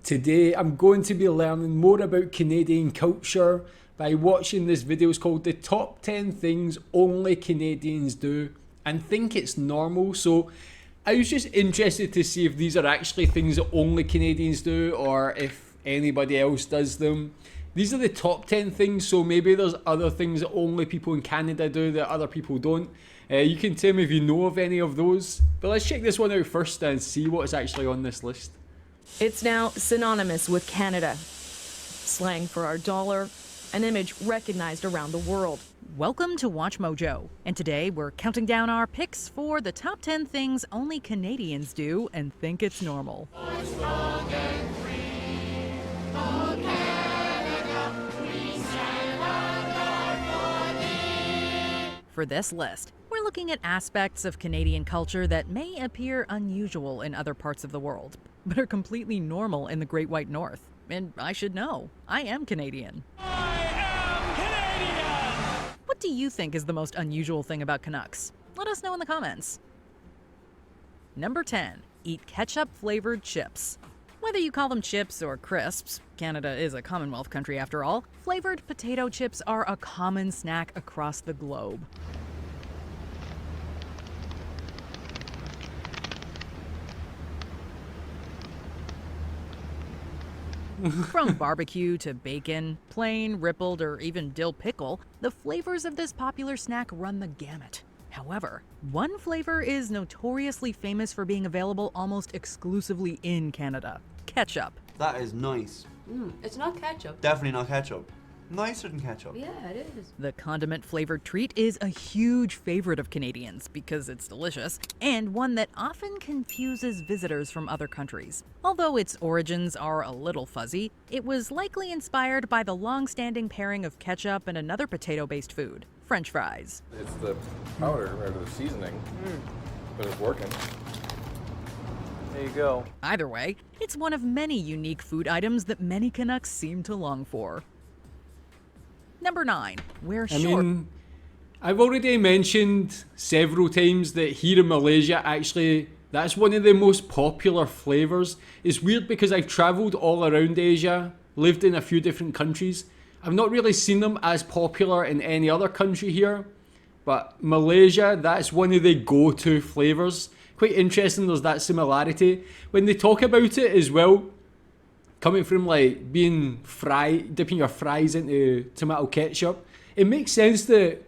Today I'm going to be learning more about Canadian culture by watching this video. It's called the top 10 things only Canadians do and think it's normal. So I was just interested to see if these are actually things that only Canadians do or if anybody else does them. These are the top 10 things, so maybe there's other things that only people in Canada do that other people don't. You can tell me if you know of any of those. But let's check this one out first and see what is actually on this list. It's now synonymous with Canada. Slang for our dollar, an image recognized around the world. Welcome to Watch Mojo, and today we're counting down our picks for the top 10 things only Canadians do and think it's normal. For this list, we're looking at aspects of Canadian culture that may appear unusual in other parts of the world, but are completely normal in the Great White North. And I should know, I am Canadian. What do you think is the most unusual thing about Canucks? Let us know in the comments. Number 10, eat ketchup-flavored chips. Whether you call them chips or crisps, Canada is a Commonwealth country after all, flavored potato chips are a common snack across the globe. From barbecue to bacon, plain, rippled, or even dill pickle, the flavors of this popular snack run the gamut. However, one flavor is notoriously famous for being available almost exclusively in Canada: ketchup. That is nice. It's not ketchup. Definitely not ketchup. Nicer than ketchup. Yeah, it is. The condiment-flavored treat is a huge favorite of Canadians because it's delicious, and one that often confuses visitors from other countries. Although its origins are a little fuzzy, it was likely inspired by the long-standing pairing of ketchup and another potato-based food: French fries. It's the powder or the seasoning, but it's working. There you go. Either way, it's one of many unique food items that many Canucks seem to long for. Number 9, wear short. I've already mentioned several times that here in Malaysia, actually, that's one of the most popular flavors. It's weird because I've traveled all around Asia, lived in a few different countries. I've not really seen them as popular in any other country here, but Malaysia, that's one of the go-to flavors. Quite interesting, there's that similarity. When they talk about it as well, coming from like being dipping your fries into tomato ketchup, it makes sense that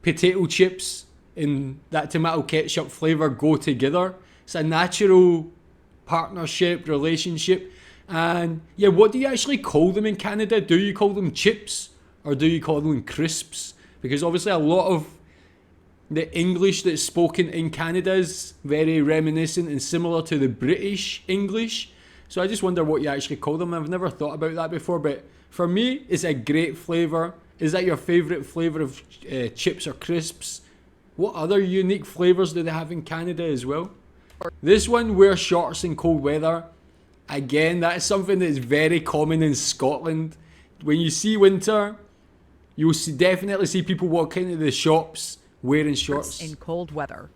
potato chips and that tomato ketchup flavour go together. It's a natural partnership, relationship. And yeah, what do you actually call them in Canada? Do you call them chips or do you call them crisps? Because obviously a lot of the English that's spoken in Canada is very reminiscent and similar to the British English. So I just wonder what you actually call them. I've never thought about that before, but for me, it's a great flavour. Is that your favourite flavour of chips or crisps? What other unique flavours do they have in Canada as well? This one, wear shorts in cold weather. Again, that is something that is very common in Scotland. When you see winter, you'll definitely see people walk into the shops wearing shorts. In cold weather.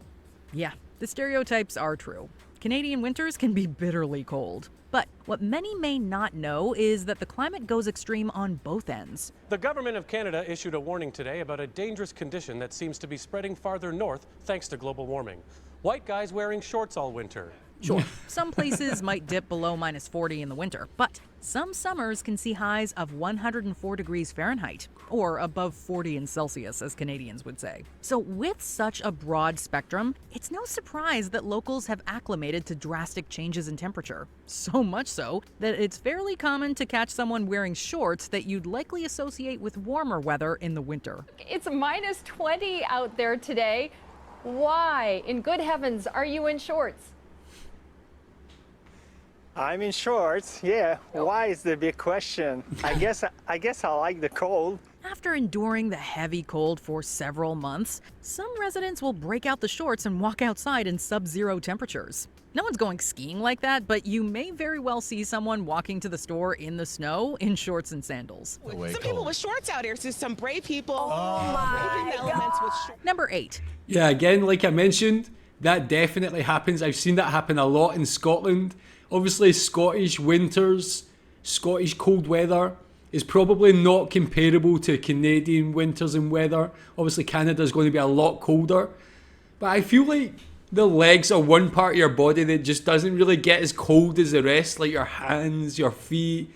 Yeah, the stereotypes are true. Canadian winters can be bitterly cold. But what many may not know is that the climate goes extreme on both ends. The government of Canada issued a warning today about a dangerous condition that seems to be spreading farther north thanks to global warming. White guys wearing shorts all winter. Sure, some places might dip below -40 in the winter, but some summers can see highs of 104 degrees Fahrenheit, or above 40 in Celsius, as Canadians would say. So with such a broad spectrum, it's no surprise that locals have acclimated to drastic changes in temperature. So much so that it's fairly common to catch someone wearing shorts that you'd likely associate with warmer weather in the winter. It's -20 out there today. Why, in good heavens, are you in shorts? I'm in shorts, yeah. Why is the big question? I guess I like the cold. After enduring the heavy cold for several months, some residents will break out the shorts and walk outside in sub-zero temperatures. No one's going skiing like that, but you may very well see someone walking to the store in the snow in shorts and sandals. Some people with shorts out here, so some brave people. Oh my God. Number 8. Yeah, again, like I mentioned, that definitely happens. I've seen that happen a lot in Scotland. Obviously, Scottish winters, Scottish cold weather is probably not comparable to Canadian winters and weather. Obviously, Canada's going to be a lot colder. But I feel like the legs are one part of your body that just doesn't really get as cold as the rest, like your hands, your feet,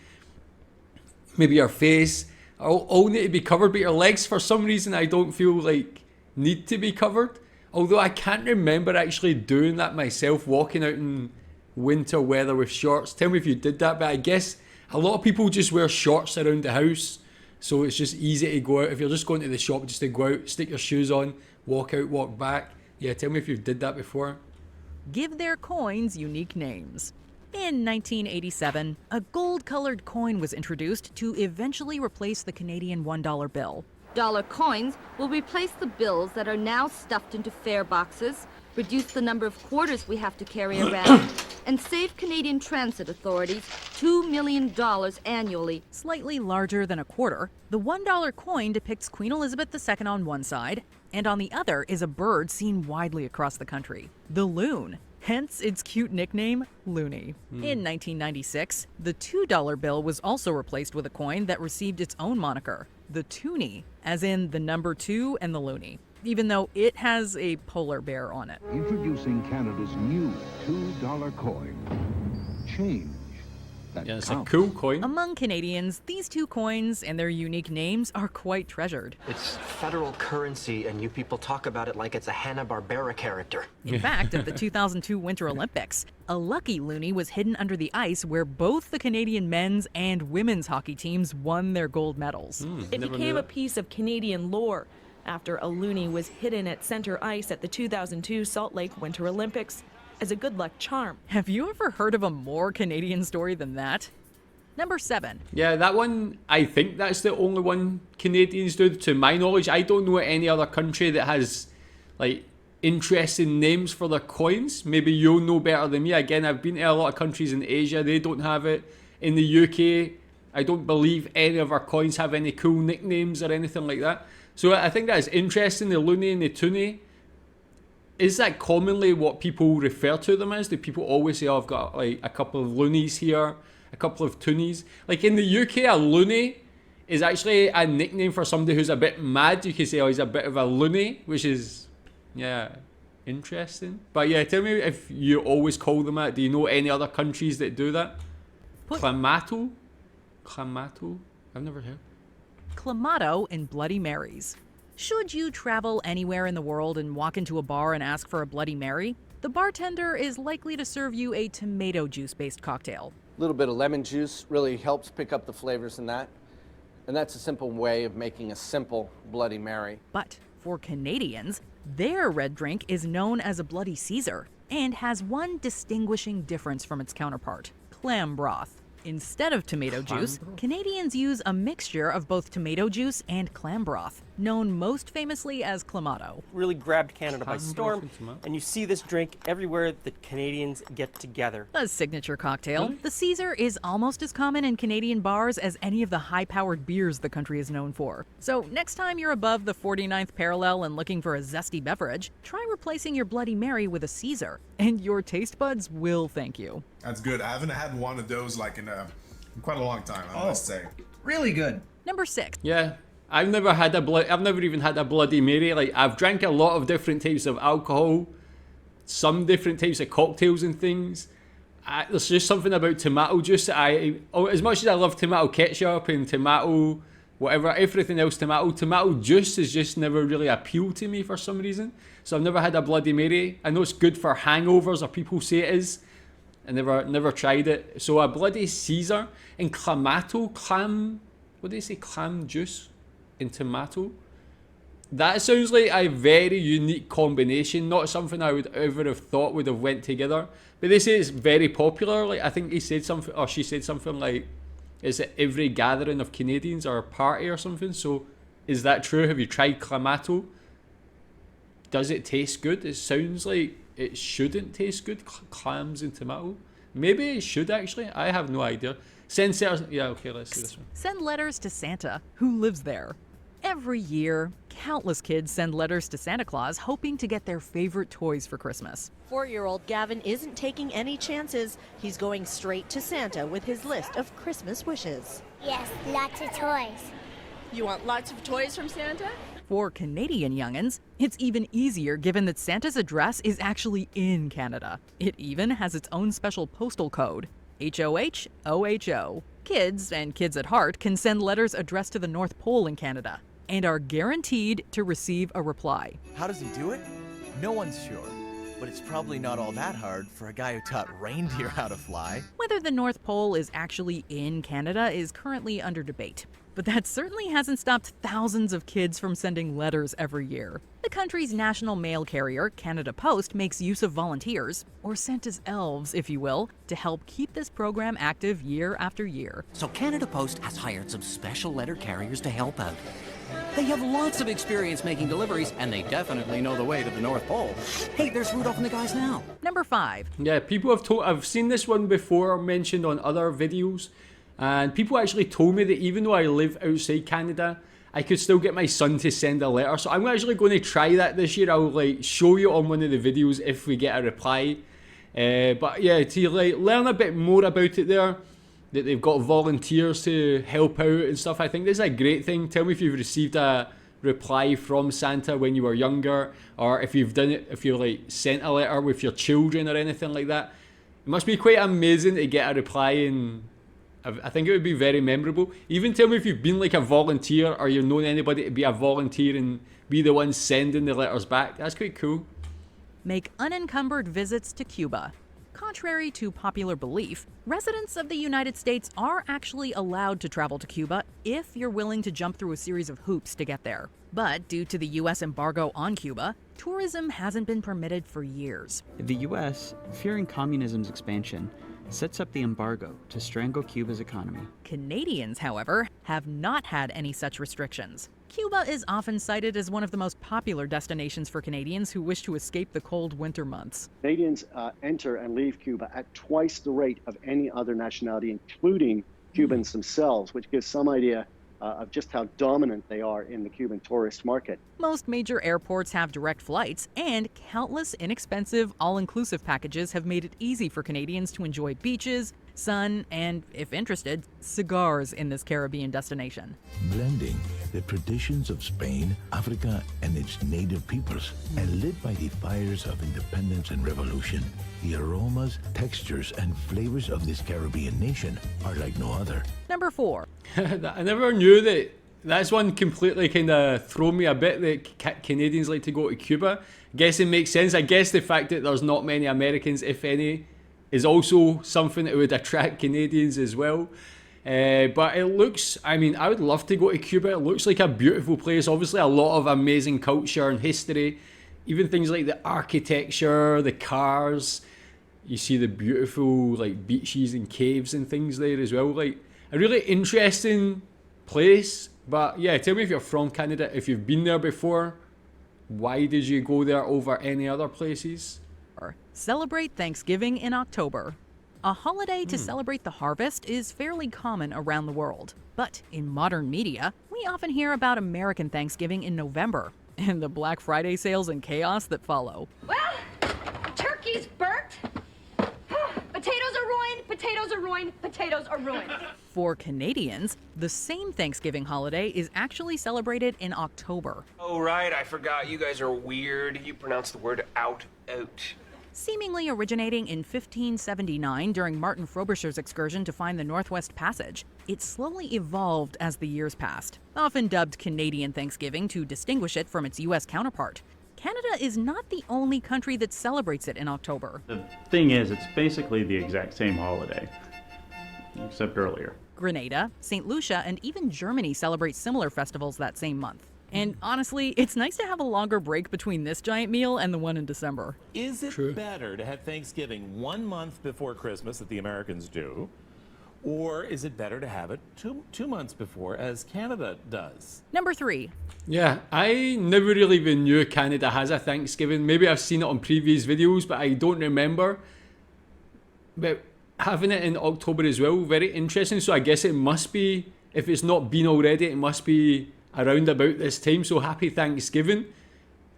maybe your face. All need to be covered, but your legs, for some reason, I don't feel like need to be covered. Although I can't remember actually doing that myself, walking out in winter weather with shorts. Tell me if you did that, but I guess a lot of people just wear shorts around the house, so it's just easy to go out. If you're just going to the shop, just to go out, stick your shoes on, walk out, walk back. Yeah, tell me if you did that before. Give their coins unique names. In 1987, a gold-colored coin was introduced to eventually replace the Canadian $1 bill. Dollar coins will replace the bills that are now stuffed into fare boxes, reduce the number of quarters we have to carry around, and save Canadian transit authorities $2 million annually. Slightly larger than a quarter, the $1 coin depicts Queen Elizabeth II on one side, and on the other is a bird seen widely across the country, the loon. Hence its cute nickname, Loony. In 1996, the $2 bill was also replaced with a coin that received its own moniker, the Toonie, as in the number 2 and the Loony, even though it has a polar bear on it. Introducing Canada's new $2 coin. Change. Yeah, it's a cool coin. Among Canadians, these two coins and their unique names are quite treasured. It's federal currency, and you people talk about it like it's a Hanna-Barbera character. In fact, at the 2002 Winter Olympics, a lucky loonie was hidden under the ice where both the Canadian men's and women's hockey teams won their gold medals. It became a piece of Canadian lore after a loonie was hidden at center ice at the 2002 Salt Lake Winter Olympics as a good luck charm. Have you ever heard of a more Canadian story than that? Number 7. Yeah, that one, I think that's the only one Canadians do. To my knowledge, I don't know any other country that has, like, interesting names for their coins. Maybe you'll know better than me. Again, I've been to a lot of countries in Asia. They don't have it. In the UK, I don't believe any of our coins have any cool nicknames or anything like that. So I think that's interesting, the loonie and the toonie. Is that commonly what people refer to them as? Do people always say, oh, I've got like a couple of loonies here, a couple of toonies? Like in the UK, a loony is actually a nickname for somebody who's a bit mad. You can say, oh, he's a bit of a loony, which is, yeah, interesting. But yeah, tell me if you always call them that. Do you know any other countries that do that? Clamato? Clamato? I've never heard. Clamato and Bloody Marys. Should you travel anywhere in the world and walk into a bar and ask for a Bloody Mary, the bartender is likely to serve you a tomato juice-based cocktail. A little bit of lemon juice really helps pick up the flavors in that. And that's a simple way of making a simple Bloody Mary. But for Canadians, their red drink is known as a Bloody Caesar and has one distinguishing difference from its counterpart: clam broth. Instead of tomato juice, Canadians use a mixture of both tomato juice and clam broth, known most famously as Clamato. Really grabbed Canada by storm, and you see this drink everywhere that Canadians get together. A signature cocktail, the Caesar is almost as common in Canadian bars as any of the high-powered beers the country is known for. So next time you're above the 49th parallel and looking for a zesty beverage, try replacing your Bloody Mary with a Caesar, and your taste buds will thank you. That's good. I haven't had one of those like in quite a long time, I must say. Really good. Number 6. Yeah, I've never even had a Bloody Mary. Like, I've drank a lot of different types of alcohol, some different types of cocktails and things. There's just something about tomato juice that as much as I love tomato ketchup and tomato whatever, everything else tomato juice has just never really appealed to me for some reason. So I've never had a Bloody Mary. I know it's good for hangovers, or people say it is. I never tried it. So a Bloody Caesar and Clamato, what do you say, clam juice and tomato? That sounds like a very unique combination, not something I would ever have thought would have went together. But they say it's very popular. Like, I think he said something, or she said something like, it's at every gathering of Canadians or a party or something. So is that true? Have you tried Clamato? Does it taste good? It sounds like it shouldn't taste good, clams and tomato. Maybe it should actually. I have no idea. Yeah, okay, let's see this one. Send letters to Santa, who lives there. Every year, countless kids send letters to Santa Claus hoping to get their favorite toys for Christmas. 4-year-old Gavin isn't taking any chances. He's going straight to Santa with his list of Christmas wishes. Yes, lots of toys. You want lots of toys from Santa? For Canadian young'uns, it's even easier given that Santa's address is actually in Canada. It even has its own special postal code, HOH-OHO. Kids, and kids at heart, can send letters addressed to the North Pole in Canada and are guaranteed to receive a reply. How does he do it? No one's sure. But it's probably not all that hard for a guy who taught reindeer how to fly. Whether the North Pole is actually in Canada is currently under debate. But that certainly hasn't stopped thousands of kids from sending letters every year. The country's national mail carrier, Canada Post, makes use of volunteers, or Santa's elves, if you will, to help keep this program active year after year. So Canada Post has hired some special letter carriers to help out. They have lots of experience making deliveries, and they definitely know the way to the North Pole. Hey, there's Rudolph and the guys now. Number 5. Yeah, people have I've seen this one before mentioned on other videos, and people actually told me that even though I live outside Canada, I could still get my son to send a letter. So I'm actually going to try that this year. I'll show you on one of the videos if we get a reply. But yeah, to learn a bit more about it there, that they've got volunteers to help out and stuff. I think this is a great thing. Tell me if you've received a reply from Santa when you were younger, or if you've done it, if you sent a letter with your children or anything like that. It must be quite amazing to get a reply, and I think it would be very memorable. Even tell me if you've been a volunteer, or you've known anybody to be a volunteer and be the one sending the letters back. That's quite cool. Make unencumbered visits to Cuba. Contrary to popular belief, residents of the United States are actually allowed to travel to Cuba if you're willing to jump through a series of hoops to get there. But due to the U.S. embargo on Cuba, tourism hasn't been permitted for years. The U.S., fearing communism's expansion, sets up the embargo to strangle Cuba's economy. Canadians, however, have not had any such restrictions. Cuba is often cited as one of the most popular destinations for Canadians who wish to escape the cold winter months. Canadians enter and leave Cuba at twice the rate of any other nationality, including Cubans themselves, which gives some idea of just how dominant they are in the Cuban tourist market. Most major airports have direct flights, and countless inexpensive, all-inclusive packages have made it easy for Canadians to enjoy beaches, sun, and, if interested, cigars in this Caribbean destination. Blending the traditions of Spain, Africa, and its native peoples, and lit by the fires of independence and revolution, the aromas, textures, and flavors of this Caribbean nation are like no other. Number 4. I never knew that. That's one completely kind of thrown me a bit, that Canadians like to go to Cuba. I guess it makes sense. I guess the fact that there's not many Americans, if any, is also something that would attract Canadians as well. But it looks, I mean, I would love to go to Cuba. It looks like a beautiful place. Obviously a lot of amazing culture and history. Even things like the architecture, the cars. You see the beautiful beaches and caves and things there as well. A really interesting place. But yeah, tell me if you're from Canada, if you've been there before. Why did you go there over any other places? Celebrate Thanksgiving in October. A holiday to celebrate the harvest is fairly common around the world. But in modern media, we often hear about American Thanksgiving in November and the Black Friday sales and chaos that follow. Well, turkey's burnt. Potatoes are ruined, potatoes are ruined, potatoes are ruined. For Canadians, the same Thanksgiving holiday is actually celebrated in October. Oh, right, I forgot. You guys are weird. You pronounce the word out. Seemingly originating in 1579 during Martin Frobisher's excursion to find the Northwest Passage, it slowly evolved as the years passed, often dubbed Canadian Thanksgiving to distinguish it from its U.S. counterpart. Canada is not the only country that celebrates it in October. The thing is, it's basically the exact same holiday, except earlier. Grenada, St. Lucia, and even Germany celebrate similar festivals that same month. And honestly, it's nice to have a longer break between this giant meal and the one in December. Is it better to have Thanksgiving 1 month before Christmas, that the Americans do, or is it better to have it two months before, as Canada does? Number 3. Yeah, I never really even knew Canada has a Thanksgiving. Maybe I've seen it on previous videos, but I don't remember. But having it in October as well, very interesting. So I guess it must be, if it's not been already, it must be around about this time. So happy Thanksgiving.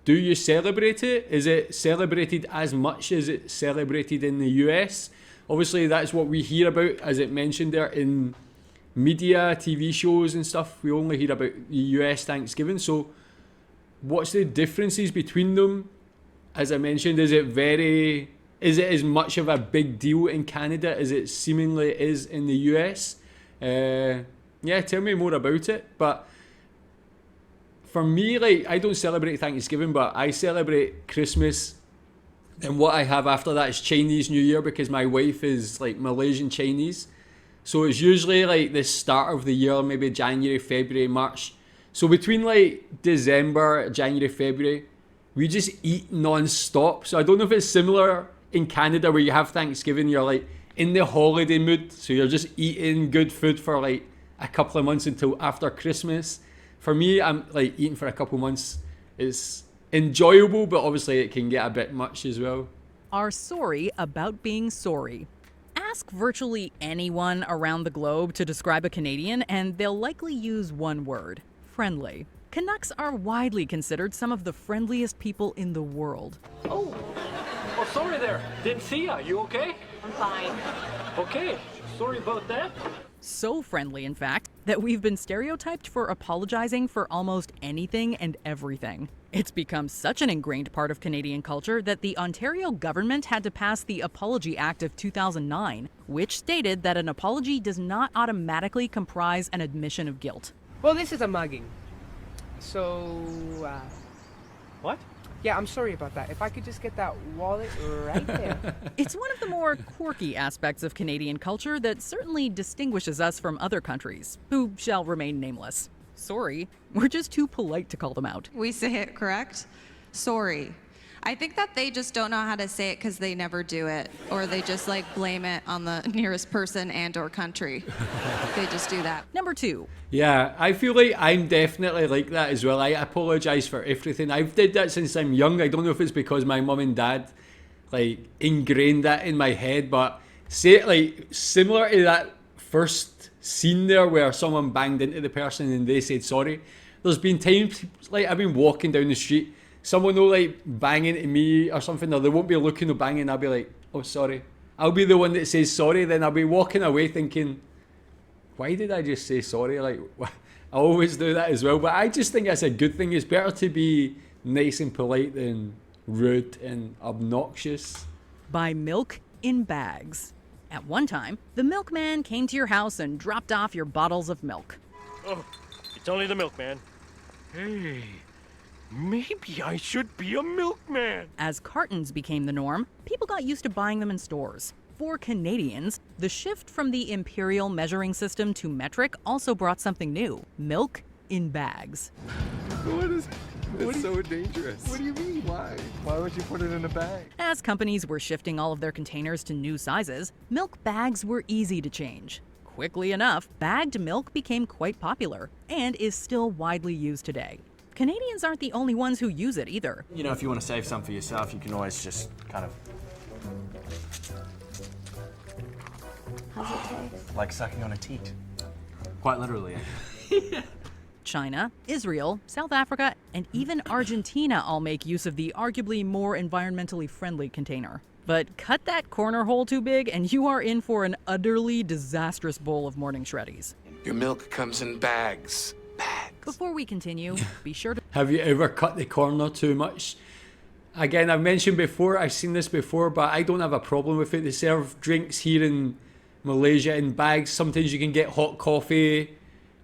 Do you celebrate it? Is it celebrated as much as it's celebrated in the US? Obviously, that's what we hear about, as it mentioned there, in media, TV shows and stuff. We only hear about the US Thanksgiving. So what's the differences between them? As I mentioned, is it as much of a big deal in Canada as it seemingly is in the US? Yeah, tell me more about it. But for me, like, I don't celebrate Thanksgiving, but I celebrate Christmas. And what I have after that is Chinese New Year, because my wife is like Malaysian Chinese. So it's usually like the start of the year, maybe January, February, March. So between like December, January, February, we just eat non-stop. So I don't know if it's similar in Canada where you have Thanksgiving, you're like in the holiday mood. So you're just eating good food for like a couple of months until after Christmas. For me, I'm like eating for a couple of months. It's enjoyable, but obviously it can get a bit much as well. Are sorry about being sorry. Ask virtually anyone around the globe to describe a Canadian, and they'll likely use one word: friendly. Canucks are widely considered some of the friendliest people in the world. Oh, sorry there. Didn't see ya. You okay? I'm fine. Okay, sorry about that. So friendly, in fact, that we've been stereotyped for apologizing for almost anything and everything. It's become such an ingrained part of Canadian culture that the Ontario government had to pass the Apology Act of 2009, which stated that an apology does not automatically comprise an admission of guilt. Well, this is a mugging. So, What? yeah, I'm sorry about that. If I could just get that wallet right there. It's one of the more quirky aspects of Canadian culture that certainly distinguishes us from other countries, who shall remain nameless. Sorry, we're just too polite to call them out. We say it correct. Sorry. I think that they just don't know how to say it because they never do it, or they just like blame it on the nearest person and or country. They just do that. Number 2. Yeah, I feel like I'm definitely like that as well. I apologise for everything. I've did that since I'm young. I don't know if it's because my mum and dad like ingrained that in my head, but say it like similar to that first scene there where someone banged into the person and they said sorry. There's been times like I've been walking down the street, someone will like bang into me or something, or they won't be looking or banging, I'll be like, oh sorry. I'll be the one that says sorry, then I'll be walking away thinking, why did I just say sorry? Like, I always do that as well, but I just think that's a good thing. It's better to be nice and polite than rude and obnoxious. Buy milk in bags. At one time, the milkman came to your house and dropped off your bottles of milk. Oh, it's only the milkman. Hey, maybe I should be a milkman. As cartons became the norm, people got used to buying them in stores. For Canadians, the shift from the imperial measuring system to metric also brought something new: milk in bags. What is... It's so dangerous. What do you mean? Why? Why would you put it in a bag? As companies were shifting all of their containers to new sizes, milk bags were easy to change. Quickly enough, bagged milk became quite popular and is still widely used today. Canadians aren't the only ones who use it either. You know, if you want to save some for yourself, you can always just kind of... How's it taste? like sucking on a teat. Quite literally. China, Israel, South Africa, and even Argentina all make use of the arguably more environmentally friendly container. But cut that corner hole too big and you are in for an utterly disastrous bowl of morning shreddies. Your milk comes in bags. Before we continue, be sure to... Have you ever cut the corner too much? Again, I've mentioned before, I've seen this before, but I don't have a problem with it. They serve drinks here in Malaysia in bags. Sometimes you can get hot coffee,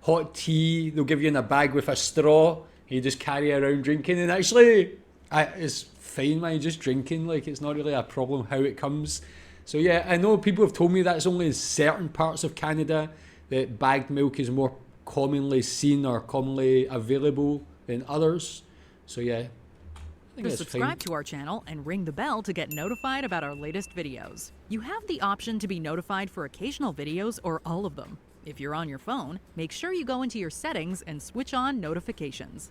hot tea. They'll give you in a bag with a straw. You just carry around drinking, and actually, it's fine, man. Just drinking, like, it's not really a problem how it comes. So yeah, I know people have told me that's only in certain parts of Canada that bagged milk is more commonly seen or commonly available than others. So yeah, I think it's subscribe fine. to our channel and ring the bell to get notified about our latest videos. You have the option to be notified for occasional videos or all of them. If you're on your phone, make sure you go into your settings and switch on notifications.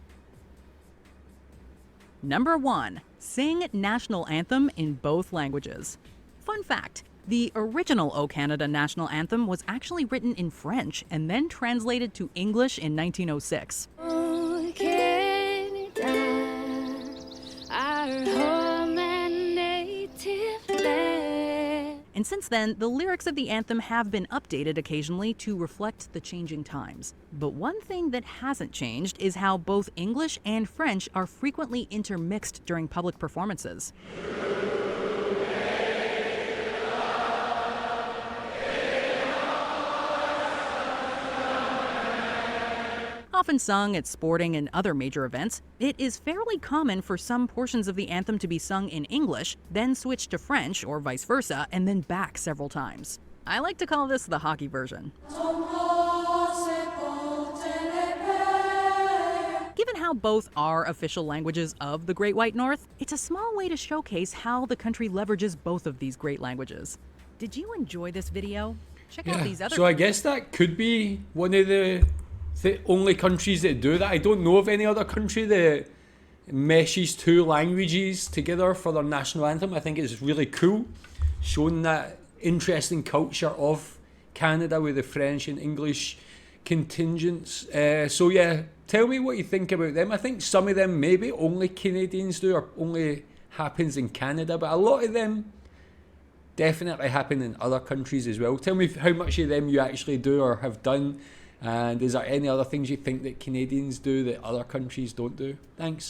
Number 1. Sing National Anthem in both languages. Fun fact, the original O Canada National Anthem was actually written in French and then translated to English in 1906. Since then, the lyrics of the anthem have been updated occasionally to reflect the changing times. But one thing that hasn't changed is how both English and French are frequently intermixed during public performances. Often sung at sporting and other major events, it is fairly common for some portions of the anthem to be sung in English, then switch to French or vice versa, and then back several times. I like to call this the hockey version. Given how both are official languages of the Great White North, it's a small way to showcase how the country leverages both of these great languages. Did you enjoy this video? Check out these other. So I guess that could be one of the only countries that do that. I don't know of any other country that meshes two languages together for their national anthem. I think it's really cool, showing that interesting culture of Canada with the French and English contingents. So yeah, tell me what you think about them. I think some of them maybe only Canadians do or only happens in Canada, but a lot of them definitely happen in other countries as well. Tell me how much of them you actually do or have done. And is there any other things you think that Canadians do that other countries don't do? Thanks.